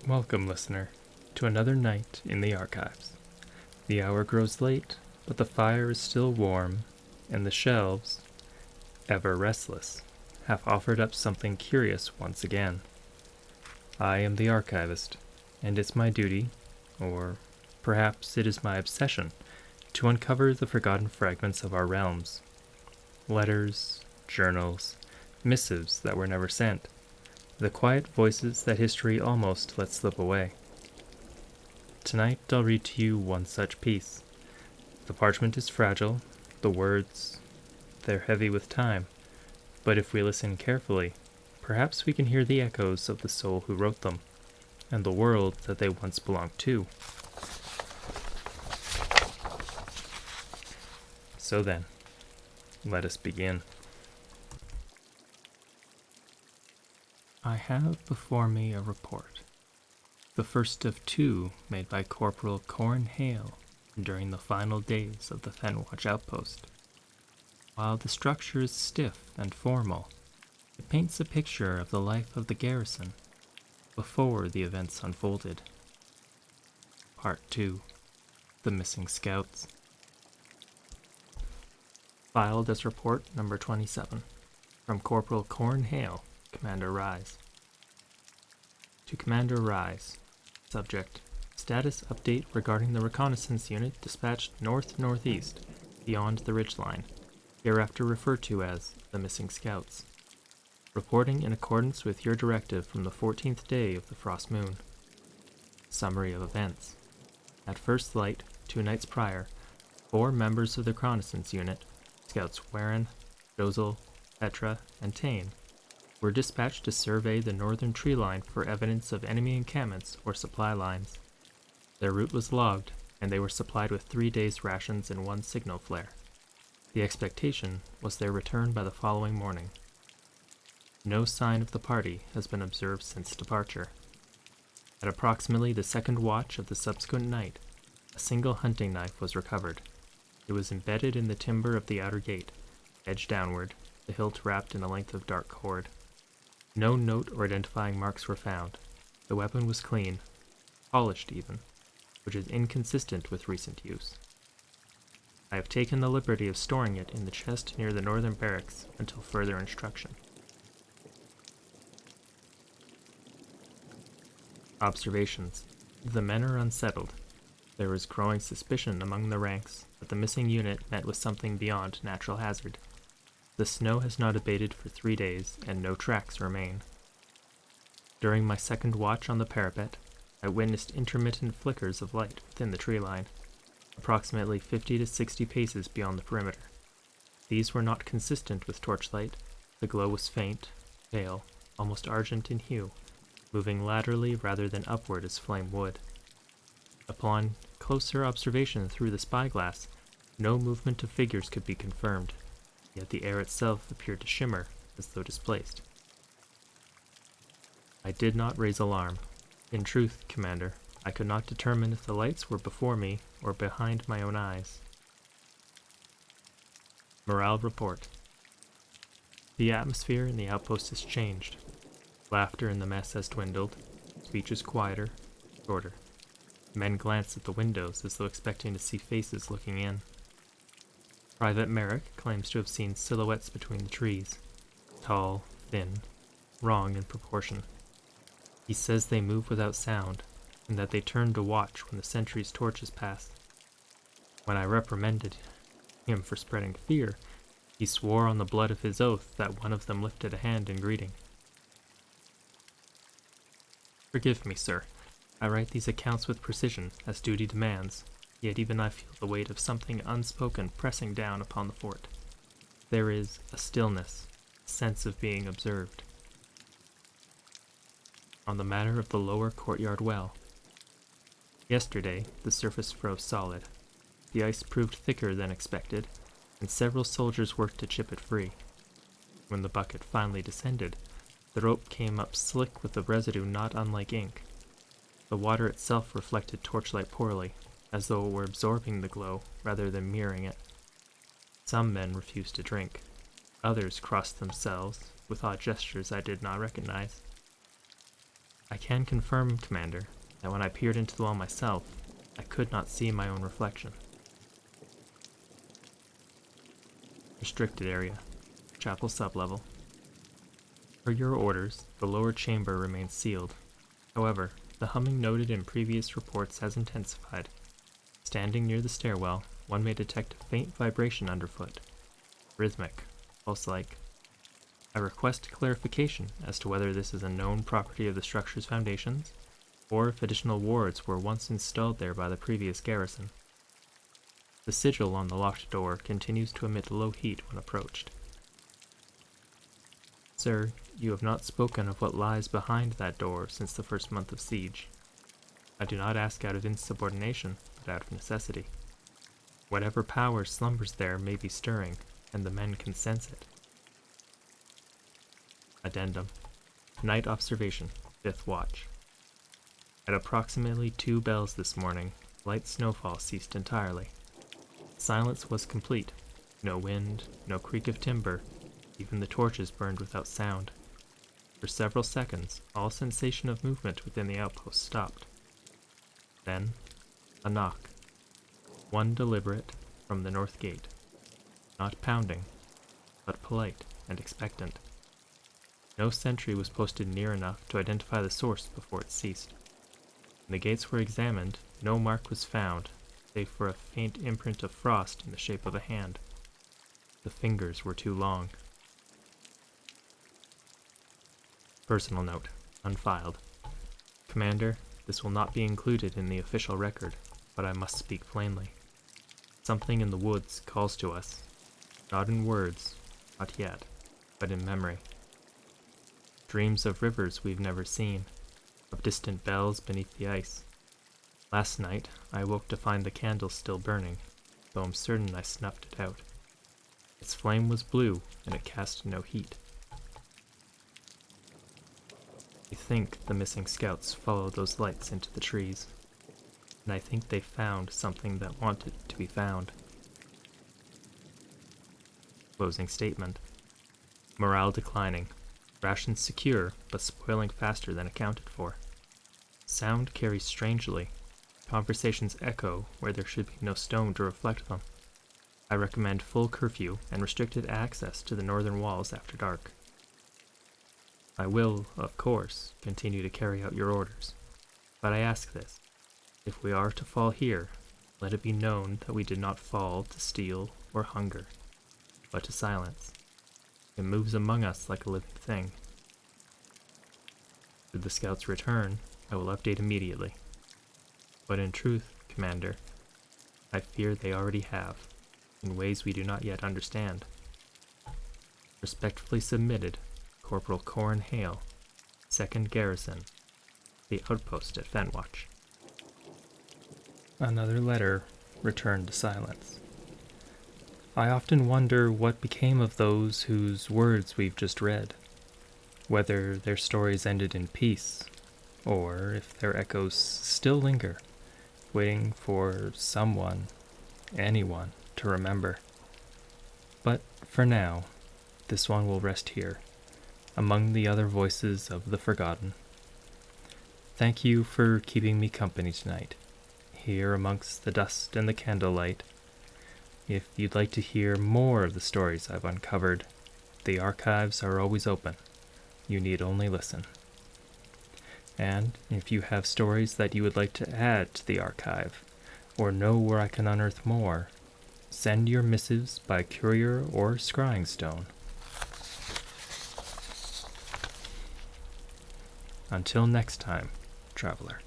Welcome, listener, to another night in the archives. The hour grows late, but the fire is still warm, and the shelves, ever restless, have offered up something curious once again. I am the archivist, and it's my duty, or perhaps it is my obsession, to uncover the forgotten fragments of our realms. Letters, journals, missives that were never sent. The quiet voices that history almost let slip away. Tonight I'll read to you one such piece. The parchment is fragile, the words, they're heavy with time, but if we listen carefully, perhaps we can hear the echoes of the soul who wrote them, and the world that they once belonged to. So then, let us begin. I have before me a report, the first of two made by Corporal Corin Hale during the final days of the Fenwatch Outpost. While the structure is stiff and formal, it paints a picture of the life of the garrison before the events unfolded. Part 2. The Missing Scouts. Filed as report number 27, from Corporal Corin Hale, Commander Rise. To Commander Rise. Subject: Status update regarding the reconnaissance unit dispatched north-northeast, beyond the ridgeline, hereafter referred to as the Missing Scouts. Reporting in accordance with your directive from the 14th day of the Frost Moon. Summary of events. At first light, 2 nights prior, 4 members of the reconnaissance unit, Scouts Warren, Dozel, Petra, and Tane, were dispatched to survey the northern tree line for evidence of enemy encampments or supply lines. Their route was logged, and they were supplied with 3 days' rations and 1 signal flare. The expectation was their return by the following morning. No sign of the party has been observed since departure. At approximately the second watch of the subsequent night, a single hunting knife was recovered. It was embedded in the timber of the outer gate, edge downward, the hilt wrapped in a length of dark cord. No note or identifying marks were found. The weapon was clean, polished even, which is inconsistent with recent use. I have taken the liberty of storing it in the chest near the northern barracks until further instruction. Observations. The men are unsettled. There is growing suspicion among the ranks that the missing unit met with something beyond natural hazard. The snow has not abated for 3 days, and no tracks remain. During my second watch on the parapet, I witnessed intermittent flickers of light within the tree line, approximately 50 to 60 paces beyond the perimeter. These were not consistent with torchlight. The glow was faint, pale, almost argent in hue, moving laterally rather than upward as flame would. Upon closer observation through the spyglass, no movement of figures could be confirmed, yet the air itself appeared to shimmer as though displaced. I did not raise alarm. In truth, Commander, I could not determine if the lights were before me or behind my own eyes. Morale report. The atmosphere in the outpost has changed. Laughter in the mess has dwindled. Speech is quieter, shorter. Men glance at the windows as though expecting to see faces looking in. Private Merrick claims to have seen silhouettes between the trees, tall, thin, wrong in proportion. He says they move without sound, and that they turn to watch when the sentry's torches pass. When I reprimanded him for spreading fear, he swore on the blood of his oath that one of them lifted a hand in greeting. Forgive me, sir. I write these accounts with precision, as duty demands, yet even I feel the weight of something unspoken pressing down upon the fort. There is a stillness, a sense of being observed. On the matter of the lower courtyard well. Yesterday, the surface froze solid. The ice proved thicker than expected, and several soldiers worked to chip it free. When the bucket finally descended, the rope came up slick with a residue not unlike ink. The water itself reflected torchlight poorly, as though it were absorbing the glow rather than mirroring it. Some men refused to drink. Others crossed themselves, with odd gestures I did not recognize. I can confirm, Commander, that when I peered into the wall myself, I could not see my own reflection. Restricted area. Chapel sublevel. Per your orders, the lower chamber remains sealed. However, the humming noted in previous reports has intensified. Standing near the stairwell, one may detect a faint vibration underfoot. Rhythmic, pulse-like. I request clarification as to whether this is a known property of the structure's foundations, or if additional wards were once installed there by the previous garrison. The sigil on the locked door continues to emit low heat when approached. Sir, you have not spoken of what lies behind that door since the first month of siege. I do not ask out of insubordination, but out of necessity. Whatever power slumbers there may be stirring, and the men can sense it. Addendum. Night observation, 5th watch. At approximately 2 bells this morning, light snowfall ceased entirely. Silence was complete. No wind, no creak of timber, even the torches burned without sound. For several seconds, all sensation of movement within the outpost stopped. Then, a knock. One deliberate, from the north gate. Not pounding, but polite and expectant. No sentry was posted near enough to identify the source before it ceased. When the gates were examined, no mark was found, save for a faint imprint of frost in the shape of a hand. The fingers were too long. Personal note, unfiled. Commander, this will not be included in the official record, but I must speak plainly. Something in the woods calls to us, not in words, not yet, but in memory. Dreams of rivers we've never seen, of distant bells beneath the ice. Last night, I awoke to find the candle still burning, though I'm certain I snuffed it out. Its flame was blue, and it cast no heat. I think the missing scouts followed those lights into the trees, and I think they found something that wanted to be found. Closing statement. Morale declining. Rations secure, but spoiling faster than accounted for. Sound carries strangely. Conversations echo where there should be no stone to reflect them. I recommend full curfew and restricted access to the northern walls after dark. I will, of course, continue to carry out your orders, but I ask this. If we are to fall here, let it be known that we did not fall to steel or hunger, but to silence. It moves among us like a living thing. Should the scouts return, I will update immediately. But in truth, Commander, I fear they already have, in ways we do not yet understand. Respectfully submitted, Corporal Corin Hale, 2nd Garrison, the Outpost at Fenwatch. Another letter returned to silence. I often wonder what became of those whose words we've just read, whether their stories ended in peace, or if their echoes still linger, waiting for someone, anyone, to remember. But for now, this one will rest here, among the other voices of the forgotten. Thank you for keeping me company tonight, here amongst the dust and the candlelight. If you'd like to hear more of the stories I've uncovered, the archives are always open. You need only listen. And if you have stories that you would like to add to the archive, or know where I can unearth more, send your missives by courier or scrying stone. Until next time, traveler.